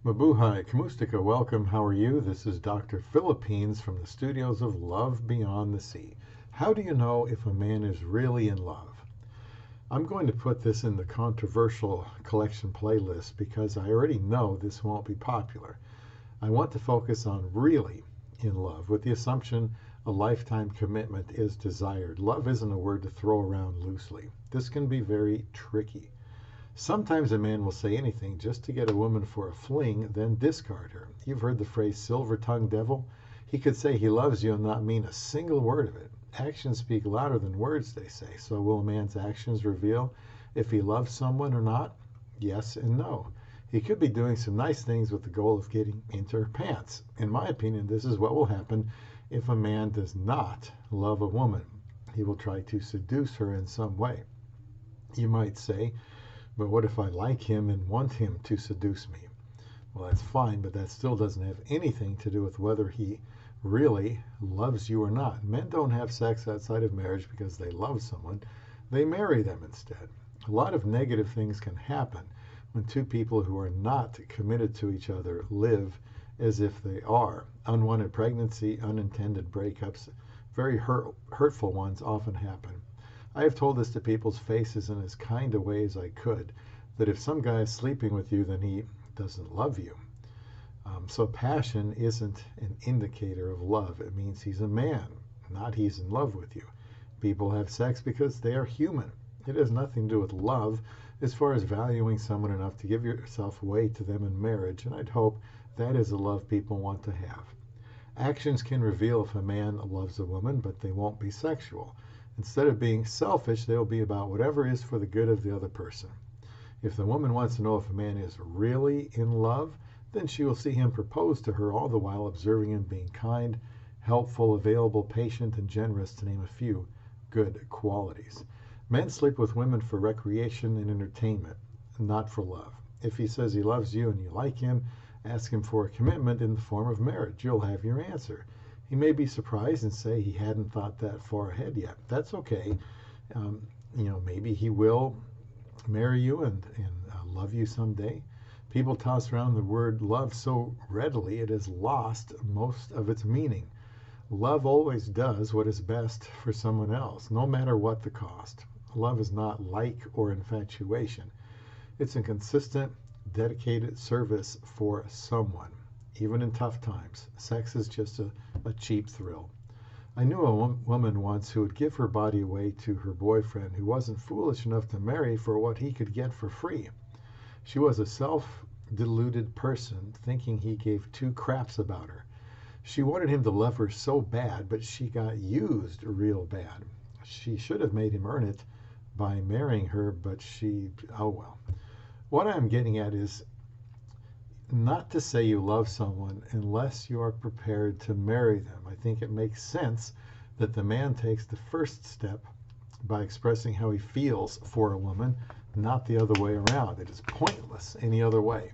Mabuhay, Kamustika, welcome. How are you? This is Dr. Philippines from the studios of Love Beyond the Sea. How do you know if a man is really in love? I'm going to put this in the controversial collection playlist because I already know this won't be popular. I want to focus on really in love with the assumption a lifetime commitment is desired. Love isn't a word to throw around loosely. This can be very tricky. Sometimes a man will say anything just to get a woman for a fling, then discard her. You've heard the phrase silver-tongued devil? He could say he loves you and not mean a single word of it. Actions speak louder than words, they say. So will a man's actions reveal if he loves someone or not? Yes and no. He could be doing some nice things with the goal of getting into her pants. In my opinion, this is what will happen if a man does not love a woman. He will try to seduce her in some way. You might say, but what if I like him and want him to seduce me? Well, that's fine, but that still doesn't have anything to do with whether he really loves you or not. Men don't have sex outside of marriage because they love someone. They marry them instead. A lot of negative things can happen when two people who are not committed to each other live as if they are. Unwanted pregnancy, unintended breakups, very hurtful ones often happen. I have told this to people's faces in as kind a way as I could, that if some guy is sleeping with you, then he doesn't love you. So passion isn't an indicator of love. It means he's a man, not he's in love with you. People have sex because they are human. It has nothing to do with love as far as valuing someone enough to give yourself away to them in marriage, and I'd hope that is the love people want to have. Actions can reveal if a man loves a woman, but they won't be sexual. Instead of being selfish, they'll be about whatever is for the good of the other person. If the woman wants to know if a man is really in love, then she will see him propose to her, all the while observing him being kind, helpful, available, patient, and generous, to name a few good qualities. Men sleep with women for recreation and entertainment, not for love. If he says he loves you and you like him, ask him for a commitment in the form of marriage. You'll have your answer. He may be surprised and say he hadn't thought that far ahead yet. That's okay. Maybe he will marry you and love you someday. People toss around the word love so readily it has lost most of its meaning. Love always does what is best for someone else, no matter what the cost. Love is not like or infatuation. It's a consistent, dedicated service for someone. Even in tough times, sex is just a cheap thrill. I knew a woman once who would give her body away to her boyfriend who wasn't foolish enough to marry for what he could get for free. She was a self-deluded person, thinking he gave two craps about her. She wanted him to love her so bad, but she got used real bad. She should have made him earn it by marrying her, but oh well. What I'm getting at is not to say you love someone unless you are prepared to marry them. I think it makes sense that the man takes the first step by expressing how he feels for a woman, not the other way around. It is pointless any other way.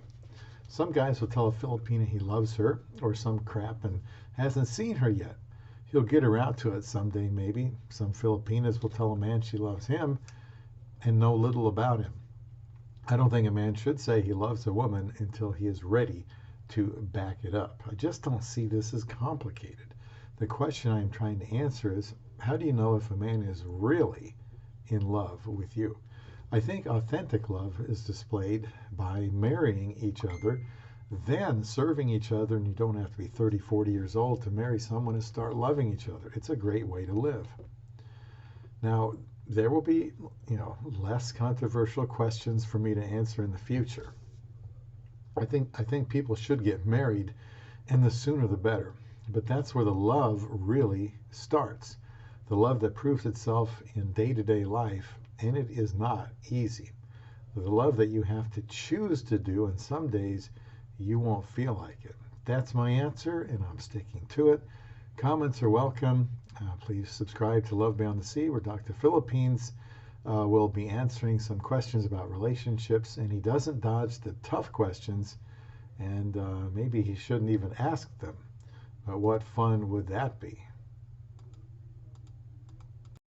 Some guys will tell a Filipina he loves her or some crap and hasn't seen her yet. He'll get around to it someday maybe. Some Filipinas will tell a man she loves him and know little about him. I don't think a man should say he loves a woman until he is ready to back it up. I just don't see this as complicated. The question I am trying to answer is, how do you know if a man is really in love with you? I think authentic love is displayed by marrying each other, then serving each other, and you don't have to be 30, 40 years old to marry someone and start loving each other. It's a great way to live. Now, there will be, less controversial questions for me to answer in the future. I think people should get married, and the sooner the better. But that's where the love really starts. The love that proves itself in day-to-day life, and it is not easy. The love that you have to choose to do, and some days you won't feel like it. That's my answer, and I'm sticking to it. Comments are welcome. Please subscribe to Love Beyond the Sea, where Dr. Philippines will be answering some questions about relationships, and he doesn't dodge the tough questions, and maybe he shouldn't even ask them. But what fun would that be?